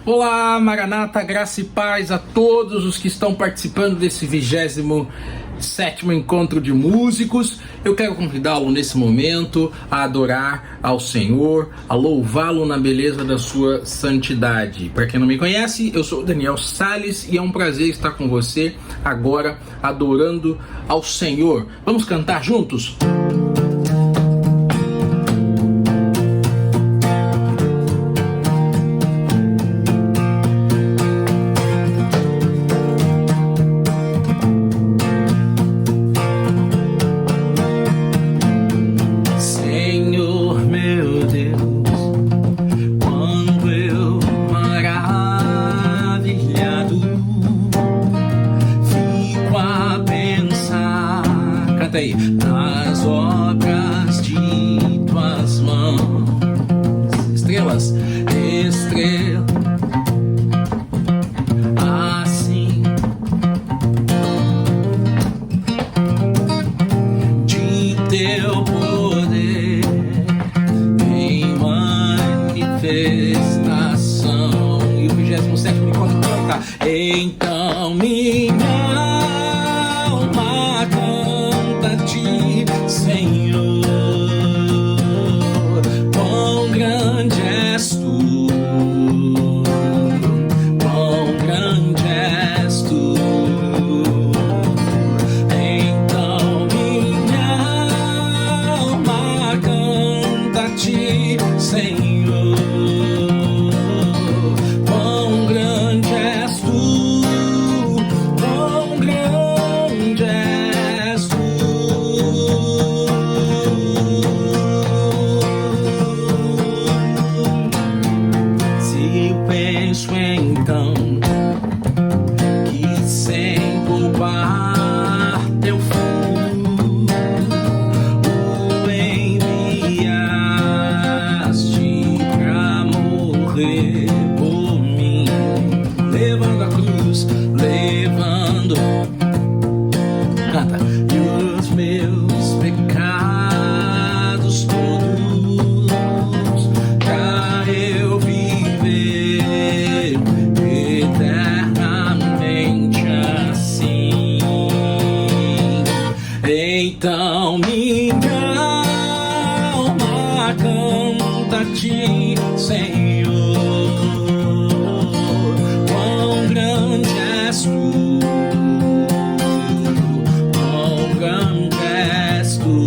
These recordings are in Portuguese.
Olá, Maranata, graça e paz a todos os que estão participando desse 27º Encontro de Músicos. Eu quero convidá-lo nesse momento a adorar ao Senhor, a louvá-lo na beleza da sua santidade. Para quem não me conhece, eu sou o Daniel Salles e é um prazer estar com você agora adorando ao Senhor. Vamos cantar juntos? Nas obras de tuas mãos, estrelas, assim de teu poder em manifestação. E o 27º encontro canta: então minha Senhor, quão grande és tu, quão grande és tu. Então minha alma canta a ti, Senhor, quão grande és tu, quão grande és tu. Então, que sem poupar teu filho o enviaste pra morrer por mim, levando a cruz, canta, e os meus pecados todos pra eu viver eternamente assim. Então minha alma canta a ti, Senhor, quão grande és tu, quão grande és tu.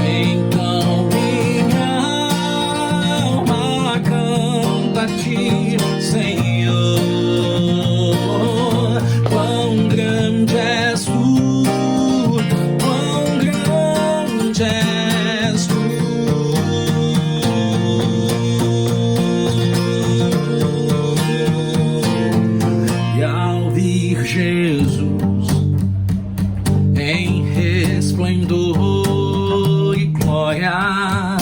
Então minha alma canta a ti, Senhor, quão grande és tu, quão grande és tu. E ao vir Jesus em resplendor e glória,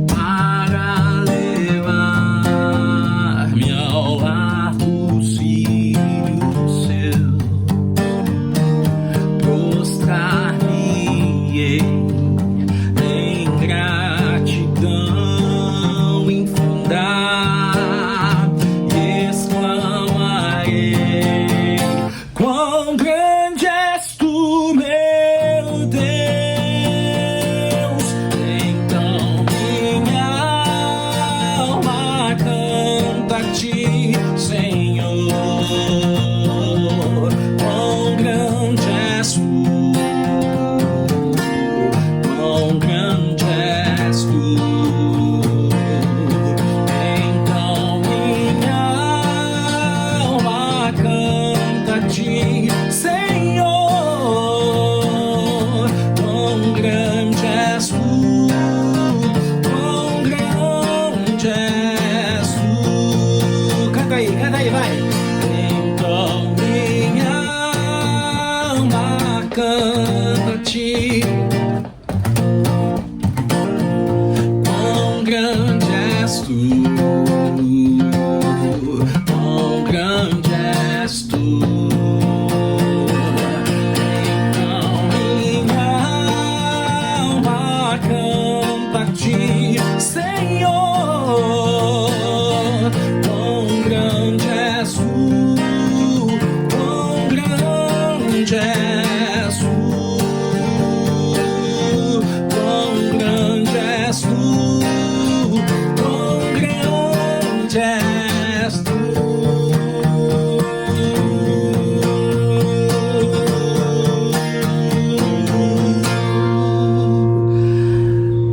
para levar-me ao lar dos filhos seus, prostrar-me-ei em gratidão infinda e exclamarei: quão grande és tu, meu Deus. Então minha alma canta a ti, Senhor, quão grande és tu, quão grande és tu. Então minha alma canta a ti, Senhor, quão grande és tu, quão grande és tu. Canta aí, vai. Então minha alma canta a ti, quão grande és tu, quão grande és tu. Então minha alma canta a ti, Senhor,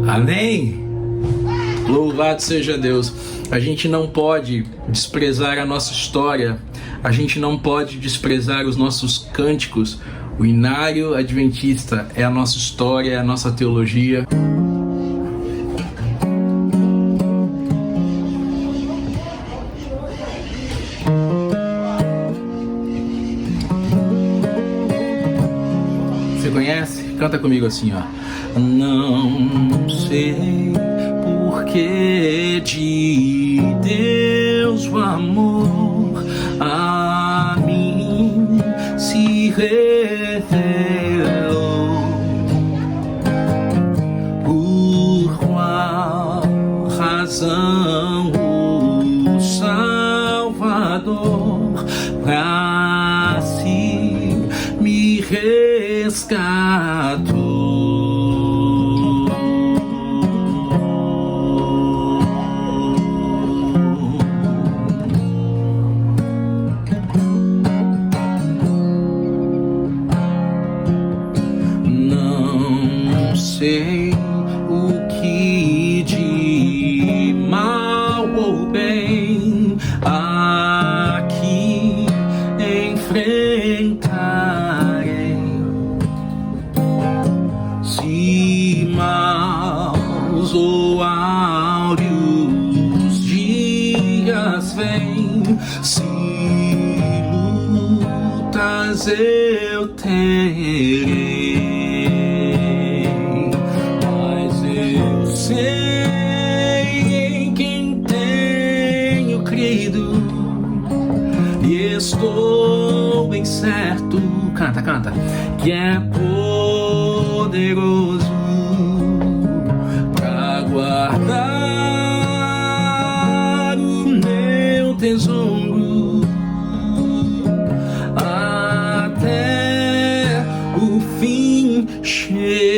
Amém? Louvado seja Deus. A gente não pode desprezar a nossa história, a gente não pode desprezar os nossos cânticos. O Inário Adventista é a nossa história, é a nossa teologia. Você conhece? Canta comigo assim, ó. Não sei por que de Deus o amor a mim se revelou. Por qual razão o Salvador pra si me resgatou. Não sei o que de mal ou bem aqui enfrentarei. Se maus ou áureos dias vêm, se lutas eu terei, mas eu sei em quem tenho crido e estou bem certo, canta, que é poderoso pra guardar o meu tesouro até o fim chegar.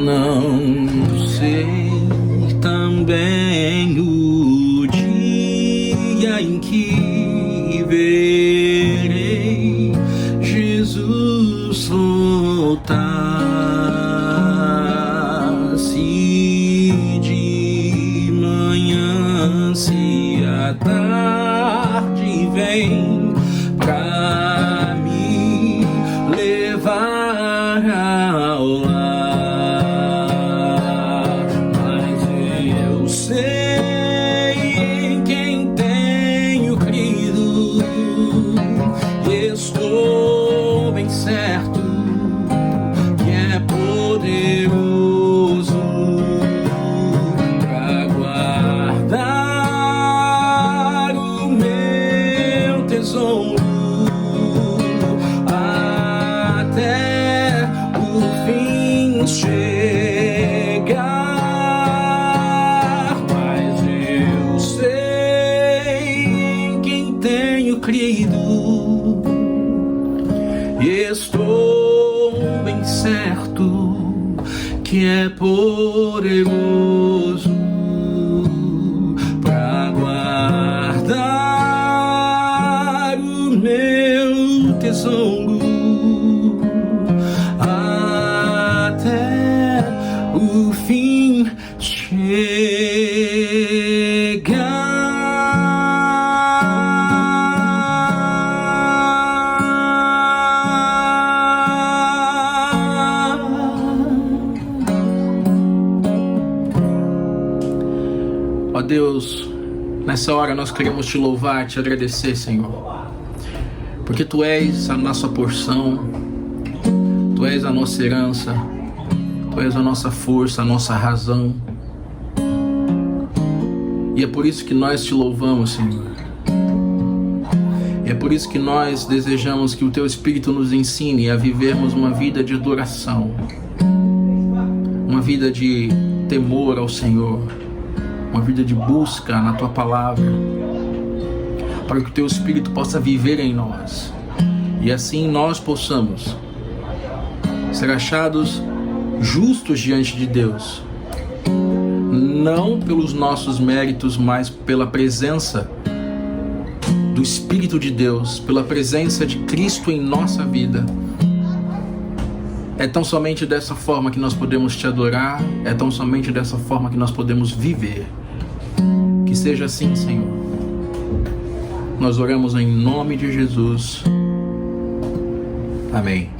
Não sei também o dia em que verei Jesus voltar, se de manhã, se à tarde vem pra me levar ao lar, mas eu sei em quem tenho crido e estou bem certo que é poderoso pra guardar o meu tesouro até o fim chegar. Mas eu sei em quem tenho crido e estou bem certo que é poderoso pra guardar o meu tesouro até o fim chegar. Ó Deus, nessa hora nós queremos te louvar, te agradecer, Senhor, porque Tu és a nossa porção, Tu és a nossa herança, Tu és a nossa força, a nossa razão. E é por isso que nós te louvamos, Senhor. E é por isso que nós desejamos que o Teu Espírito nos ensine a vivermos uma vida de adoração, uma vida de temor ao Senhor, uma vida de busca na Tua palavra, para que o Teu Espírito possa viver em nós e assim nós possamos ser achados justos diante de Deus, não pelos nossos méritos, mas pela presença do Espírito de Deus, pela presença de Cristo em nossa vida. É tão somente dessa forma que nós podemos te adorar, é tão somente dessa forma que nós podemos viver. Que seja assim, Senhor. Nós oramos em nome de Jesus. Amém.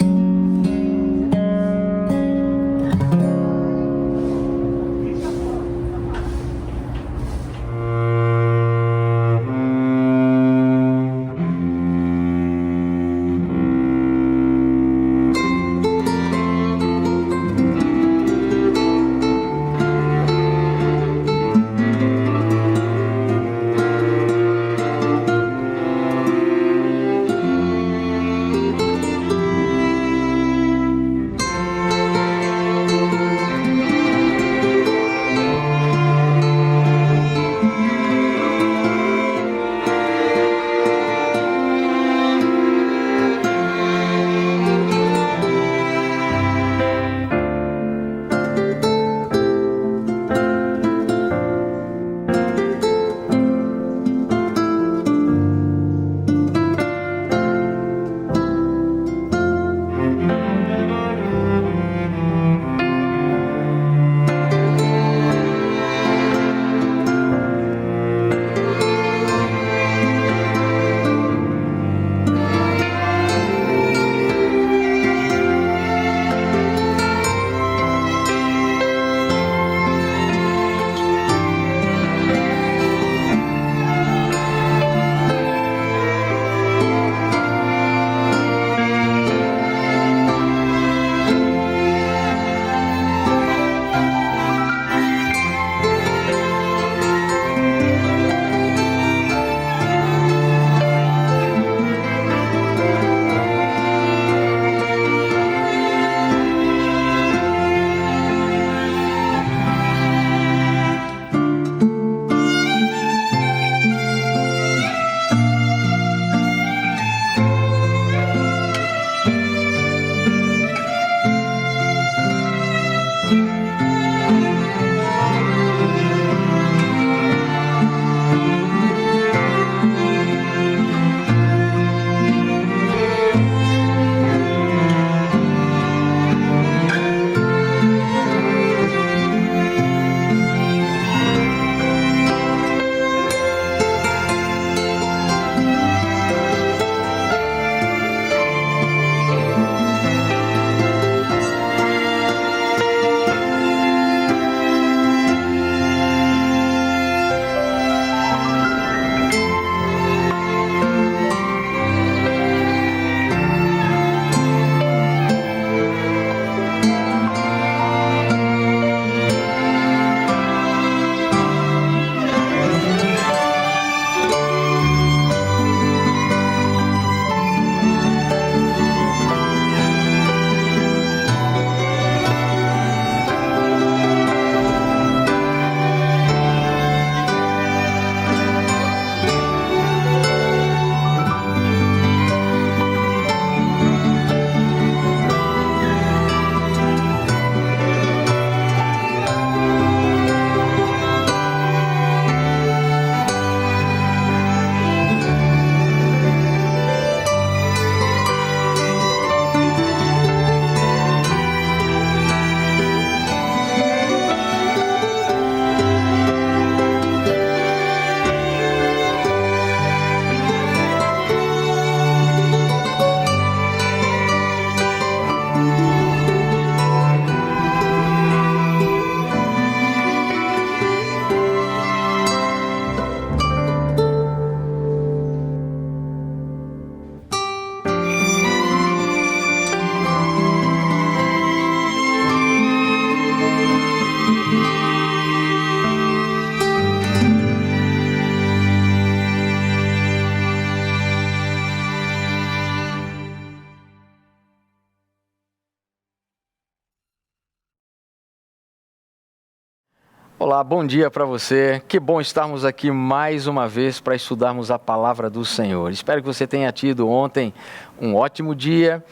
Olá, bom dia para você. Que bom estarmos aqui mais uma vez para estudarmos a palavra do Senhor. Espero que você tenha tido ontem um ótimo dia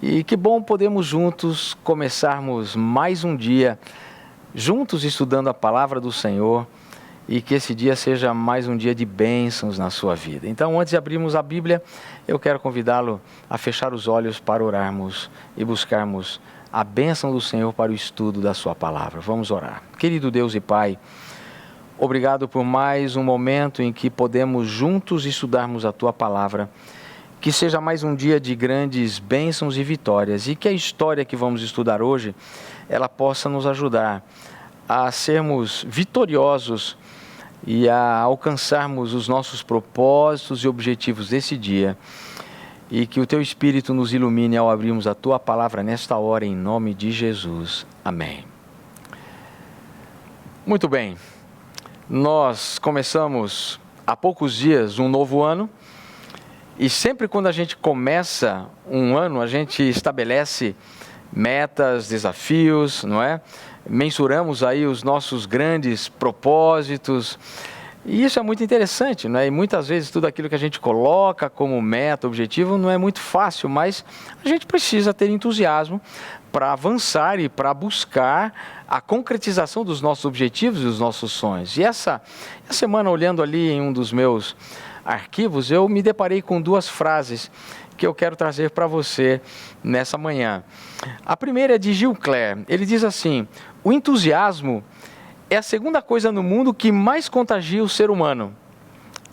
e que bom podemos juntos começarmos mais um dia juntos estudando a palavra do Senhor, e que esse dia seja mais um dia de bênçãos na sua vida. Então, antes de abrirmos a Bíblia, eu quero convidá-lo a fechar os olhos para orarmos e buscarmos a bênção do Senhor para o estudo da sua palavra. Vamos orar. Querido Deus e Pai, obrigado por mais um momento em que podemos juntos estudarmos a tua palavra. Que seja mais um dia de grandes bênçãos e vitórias, e que a história que vamos estudar hoje, ela possa nos ajudar a sermos vitoriosos e a alcançarmos os nossos propósitos e objetivos desse dia, e que o Teu Espírito nos ilumine ao abrirmos a Tua palavra nesta hora, em nome de Jesus. Amém. Muito bem, nós começamos há poucos dias um novo ano, e sempre quando a gente começa um ano, a gente estabelece metas, desafios, não é? Mensuramos aí os nossos grandes propósitos, e isso é muito interessante, não é? E muitas vezes tudo aquilo que a gente coloca como meta, objetivo, não é muito fácil, mas a gente precisa ter entusiasmo para avançar e para buscar a concretização dos nossos objetivos e dos nossos sonhos. E essa semana, olhando ali em um dos meus arquivos, eu me deparei com duas frases que eu quero trazer para você nessa manhã. A primeira é de Gil Clare. Ele diz assim: o entusiasmo é a segunda coisa no mundo que mais contagia o ser humano.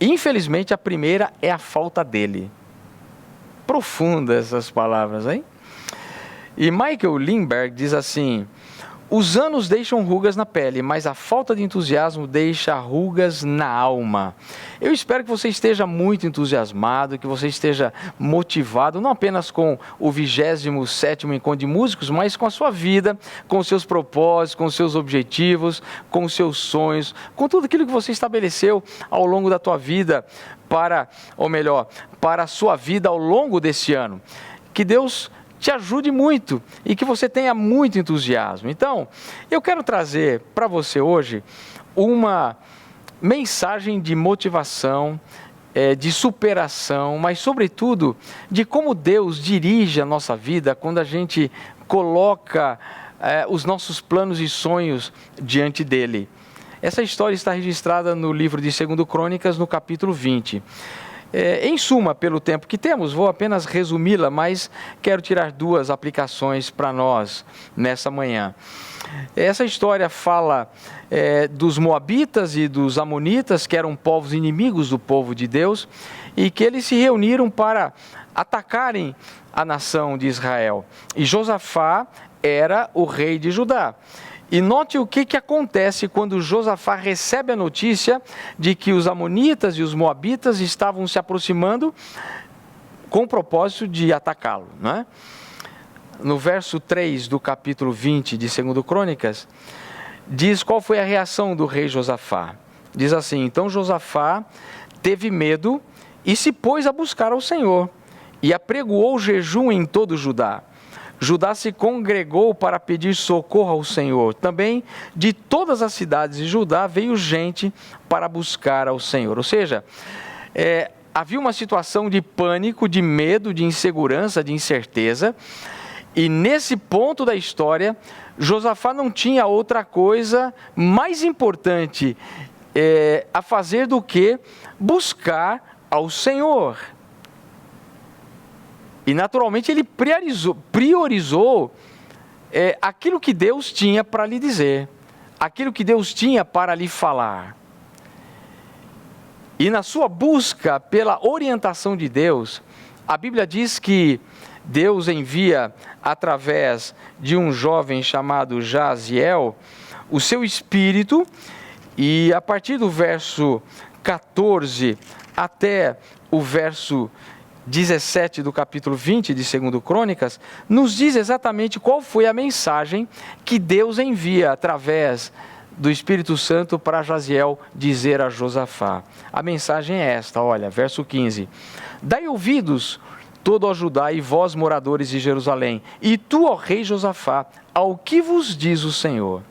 Infelizmente, a primeira é a falta dele. Profundas essas palavras, hein? E Michael Lindbergh diz assim: os anos deixam rugas na pele, mas a falta de entusiasmo deixa rugas na alma. Eu espero que você esteja muito entusiasmado, que você esteja motivado, não apenas com o 27º Encontro de Músicos, mas com a sua vida, com os seus propósitos, com os seus objetivos, com os seus sonhos, com tudo aquilo que você estabeleceu ao longo da tua vida, para a sua vida ao longo desse ano. Que Deus te ajude muito e que você tenha muito entusiasmo. Então, eu quero trazer para você hoje uma mensagem de motivação, de superação, mas sobretudo de como Deus dirige a nossa vida quando a gente coloca os nossos planos e sonhos diante dele. Essa história está registrada no livro de 2 Crônicas, no capítulo 20. Em suma, pelo tempo que temos, vou apenas resumi-la, mas quero tirar duas aplicações para nós nessa manhã. Essa história fala dos Moabitas e dos Amonitas, que eram povos inimigos do povo de Deus, e que eles se reuniram para atacarem a nação de Israel. E Josafá era o rei de Judá. E note o que acontece quando Josafá recebe a notícia de que os amonitas e os moabitas estavam se aproximando com o propósito de atacá-lo, não é? No verso 3 do capítulo 20 de 2 Crônicas, diz qual foi a reação do rei Josafá. Diz assim: então Josafá teve medo e se pôs a buscar ao Senhor, e apregoou jejum em todo Judá. Judá se congregou para pedir socorro ao Senhor. Também de todas as cidades de Judá veio gente para buscar ao Senhor. Ou seja, havia uma situação de pânico, de medo, de insegurança, de incerteza. E nesse ponto da história, Josafá não tinha outra coisa mais importante a fazer do que buscar ao Senhor. E naturalmente ele priorizou aquilo que Deus tinha para lhe dizer, aquilo que Deus tinha para lhe falar. E na sua busca pela orientação de Deus, a Bíblia diz que Deus envia através de um jovem chamado Jaziel o seu espírito, e a partir do verso 14 até o verso 17 do capítulo 20 de 2 Crônicas, nos diz exatamente qual foi a mensagem que Deus envia através do Espírito Santo para Jaziel dizer a Josafá. A mensagem é esta, olha, verso 15. Dai ouvidos, todo ó Judá e vós moradores de Jerusalém, e tu, ó rei Josafá, ao que vos diz o Senhor.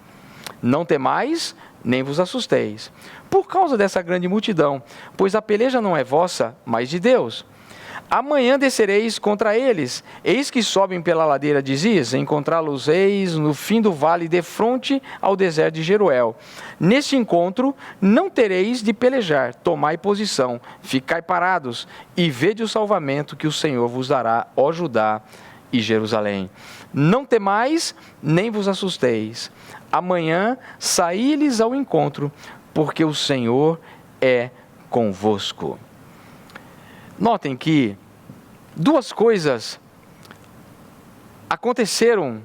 Não temais, nem vos assusteis, por causa dessa grande multidão, pois a peleja não é vossa, mas de Deus. Amanhã descereis contra eles. Eis que sobem pela ladeira de Ziz, encontrá-los-eis no fim do vale, defronte ao deserto de Jeruel. Neste encontro não tereis de pelejar, tomai posição, ficai parados, e vede o salvamento que o Senhor vos dará, ó Judá e Jerusalém. Não temais, nem vos assusteis. Amanhã saí-lhes ao encontro, porque o Senhor é convosco. Notem que duas coisas aconteceram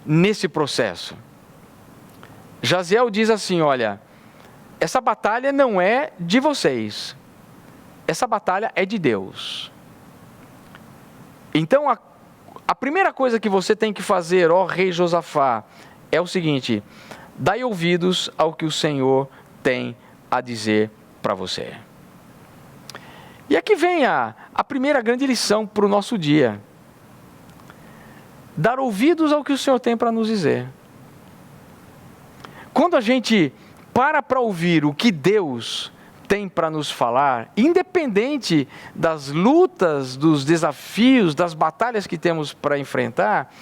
nesse processo. Jaziel diz assim: olha, essa batalha não é de vocês, essa batalha é de Deus. Então a primeira coisa que você tem que fazer, ó rei Josafá, é o seguinte: dai ouvidos ao que o Senhor tem a dizer para você. E aqui vem a primeira grande lição para o nosso dia. Dar ouvidos ao que o Senhor tem para nos dizer. Quando a gente para ouvir o que Deus tem para nos falar, independente das lutas, dos desafios, das batalhas que temos para enfrentar,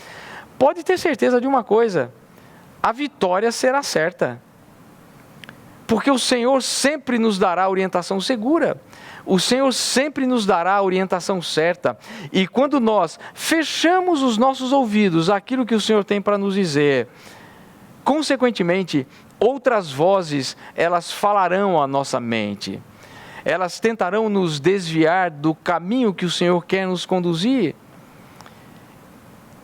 pode ter certeza de uma coisa: a vitória será certa. Porque o Senhor sempre nos dará orientação segura. O Senhor sempre nos dará a orientação certa. E quando nós fechamos os nossos ouvidos àquilo que o Senhor tem para nos dizer, consequentemente, outras vozes, elas falarão à nossa mente. Elas tentarão nos desviar do caminho que o Senhor quer nos conduzir.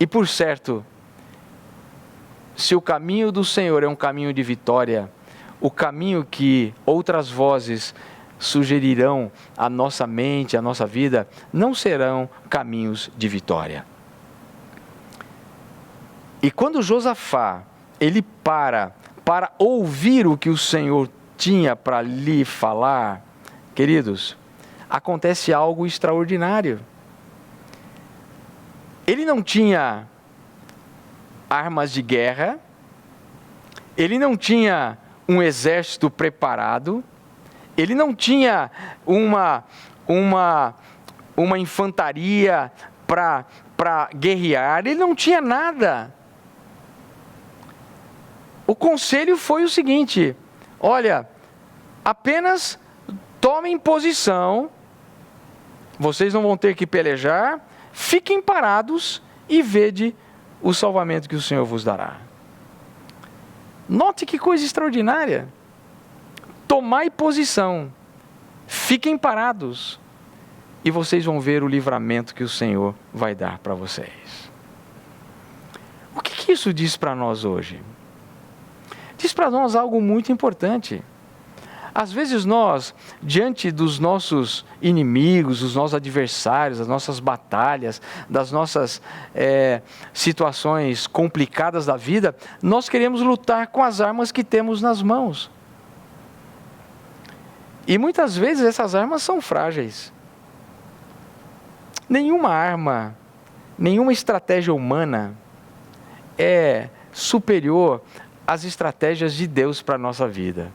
E por certo, se o caminho do Senhor é um caminho de vitória, o caminho que outras vozes sugerirão à nossa mente, à nossa vida, não serão caminhos de vitória. E quando Josafá, ele para ouvir o que o Senhor tinha para lhe falar, queridos, acontece algo extraordinário. Ele não tinha armas de guerra, ele não tinha um exército preparado, ele não tinha uma infantaria para guerrear, ele não tinha nada. O conselho foi o seguinte: olha, apenas tomem posição, vocês não vão ter que pelejar, fiquem parados e vede o salvamento que o Senhor vos dará. Note que coisa extraordinária. Tomai posição, fiquem parados, e vocês vão ver o livramento que o Senhor vai dar para vocês. O que isso diz para nós hoje? Diz para nós algo muito importante. Às vezes nós, diante dos nossos inimigos, dos nossos adversários, das nossas batalhas, das nossas situações complicadas da vida, nós queremos lutar com as armas que temos nas mãos. E muitas vezes essas armas são frágeis. Nenhuma arma, nenhuma estratégia humana é superior às estratégias de Deus para a nossa vida.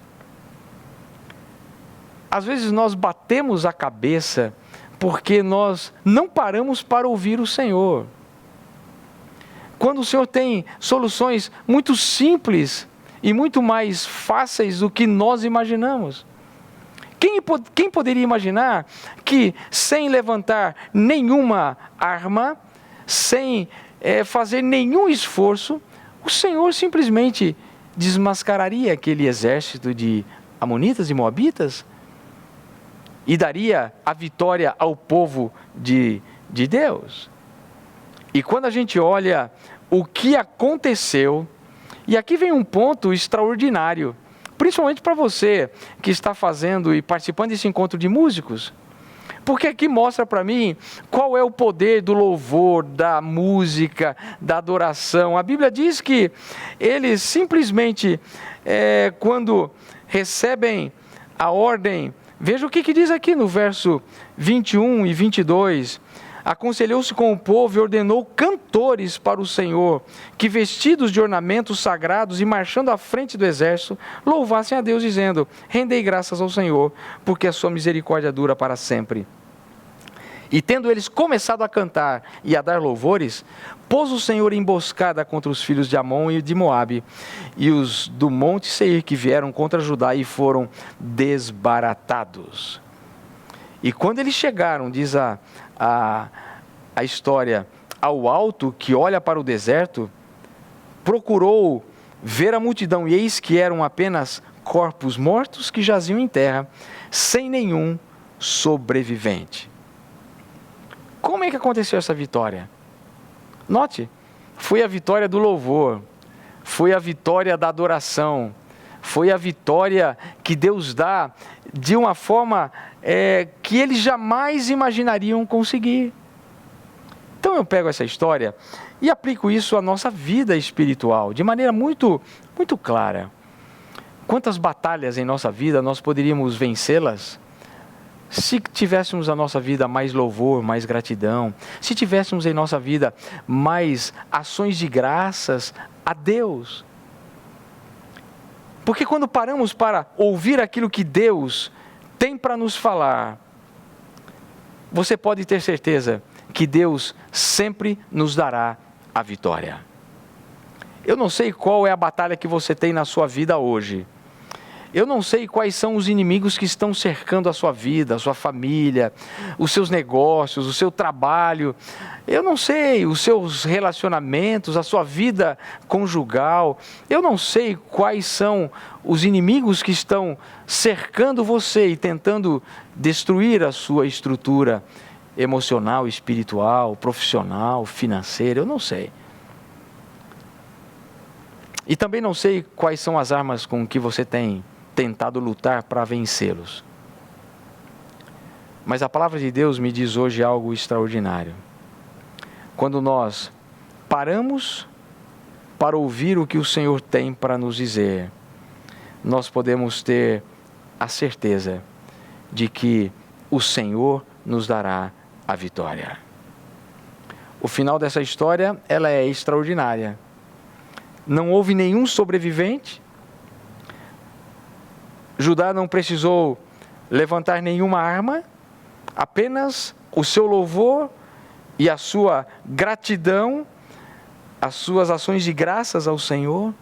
Às vezes nós batemos a cabeça porque nós não paramos para ouvir o Senhor. Quando o Senhor tem soluções muito simples e muito mais fáceis do que nós imaginamos. Quem poderia imaginar que sem levantar nenhuma arma, sem fazer nenhum esforço, o Senhor simplesmente desmascararia aquele exército de amonitas e moabitas e daria a vitória ao povo de Deus? E quando a gente olha o que aconteceu, e aqui vem um ponto extraordinário, principalmente para você que está fazendo e participando desse encontro de músicos, porque aqui mostra para mim qual é o poder do louvor, da música, da adoração. A Bíblia diz que eles simplesmente, quando recebem a ordem, veja o que diz aqui no verso 21 e 22, aconselhou-se com o povo e ordenou cantores para o Senhor, que vestidos de ornamentos sagrados e marchando à frente do exército, louvassem a Deus dizendo: rendei graças ao Senhor, porque a sua misericórdia dura para sempre. E tendo eles começado a cantar e a dar louvores, pôs o Senhor emboscada contra os filhos de Amon e de Moabe, e os do monte Seir que vieram contra Judá e foram desbaratados. E quando eles chegaram, diz a história, ao alto que olha para o deserto, procurou ver a multidão, e eis que eram apenas corpos mortos que jaziam em terra, sem nenhum sobrevivente. Como é que aconteceu essa vitória? Note, foi a vitória do louvor, foi a vitória da adoração, foi a vitória que Deus dá de uma forma que eles jamais imaginariam conseguir. Então eu pego essa história e aplico isso à nossa vida espiritual, de maneira muito, muito clara. Quantas batalhas em nossa vida nós poderíamos vencê-las se tivéssemos a nossa vida mais louvor, mais gratidão, se tivéssemos em nossa vida mais ações de graças a Deus. Porque quando paramos para ouvir aquilo que Deus tem para nos falar, você pode ter certeza que Deus sempre nos dará a vitória. Eu não sei qual é a batalha que você tem na sua vida hoje. Eu não sei quais são os inimigos que estão cercando a sua vida, a sua família, os seus negócios, o seu trabalho. Eu não sei os seus relacionamentos, a sua vida conjugal. Eu não sei quais são os inimigos que estão cercando você e tentando destruir a sua estrutura emocional, espiritual, profissional, financeira. Eu não sei. E também não sei quais são as armas com que você tem tentado lutar para vencê-los. Mas a palavra de Deus me diz hoje algo extraordinário. Quando nós paramos para ouvir o que o Senhor tem para nos dizer, nós podemos ter a certeza de que o Senhor nos dará a vitória. O final dessa história, ela é extraordinária. Não houve nenhum sobrevivente. Judá não precisou levantar nenhuma arma, apenas o seu louvor e a sua gratidão, as suas ações de graças ao Senhor.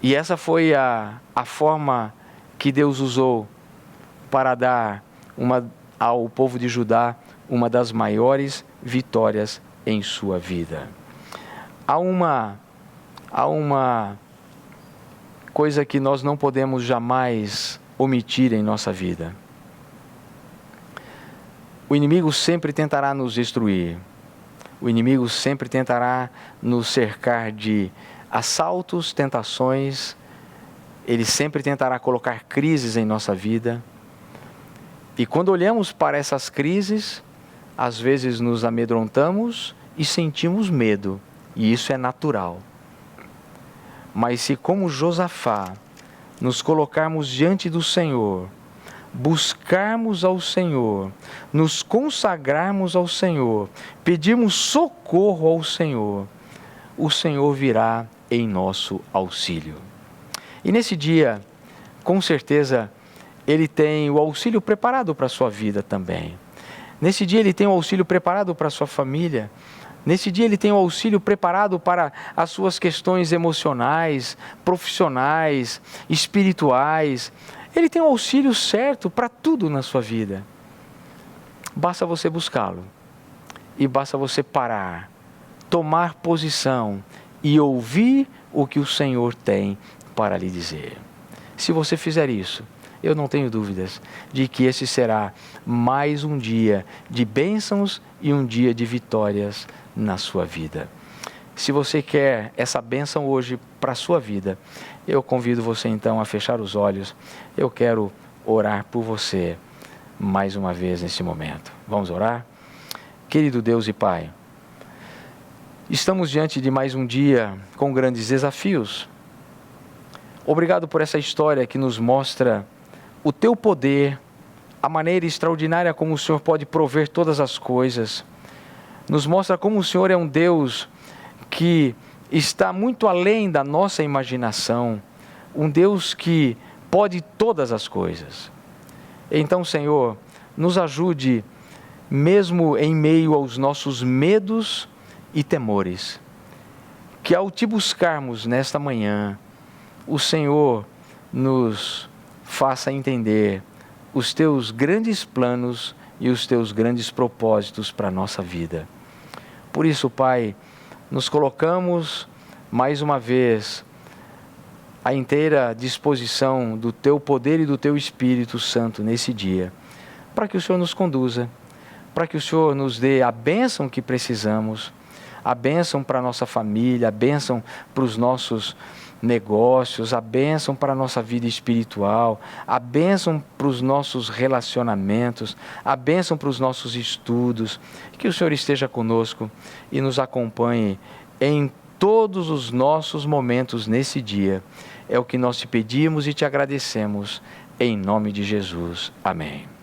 E essa foi a forma que Deus usou para dar ao povo de Judá uma das maiores vitórias em sua vida. Há uma coisa que nós não podemos jamais omitir em nossa vida. O inimigo sempre tentará nos destruir. O inimigo sempre tentará nos cercar de assaltos, tentações. Ele sempre tentará colocar crises em nossa vida. E quando olhamos para essas crises, às vezes nos amedrontamos e sentimos medo. E isso é natural. Mas se, como Josafá, nos colocarmos diante do Senhor, buscarmos ao Senhor, nos consagrarmos ao Senhor, pedirmos socorro ao Senhor, o Senhor virá em nosso auxílio. E nesse dia, com certeza, Ele tem o auxílio preparado para a sua vida também. Nesse dia Ele tem o auxílio preparado para a sua família. Nesse dia Ele tem o auxílio preparado para as suas questões emocionais, profissionais, espirituais. Ele tem o auxílio certo para tudo na sua vida. Basta você buscá-lo. E basta você parar, tomar posição e ouvir o que o Senhor tem para lhe dizer. Se você fizer isso, eu não tenho dúvidas de que esse será mais um dia de bênçãos e um dia de vitórias na sua vida. Se você quer essa bênção hoje para a sua vida, eu convido você então a fechar os olhos. Eu quero orar por você mais uma vez nesse momento. Vamos orar? Querido Deus e Pai, estamos diante de mais um dia com grandes desafios. Obrigado por essa história que nos mostra o Teu poder, a maneira extraordinária como o Senhor pode prover todas as coisas. Nos mostra como o Senhor é um Deus que está muito além da nossa imaginação, um Deus que pode todas as coisas. Então, Senhor, nos ajude mesmo em meio aos nossos medos e temores. Que ao te buscarmos nesta manhã, o Senhor nos faça entender os teus grandes planos e os teus grandes propósitos para a nossa vida. Por isso, Pai, nos colocamos mais uma vez à inteira disposição do teu poder e do teu Espírito Santo nesse dia, para que o Senhor nos conduza, para que o Senhor nos dê a bênção que precisamos, a bênção para a nossa família, a bênção para os nossos negócios, a bênção para a nossa vida espiritual, a bênção para os nossos relacionamentos, a bênção para os nossos estudos. Que o Senhor esteja conosco e nos acompanhe em todos os nossos momentos nesse dia. É o que nós te pedimos e te agradecemos, em nome de Jesus. Amém.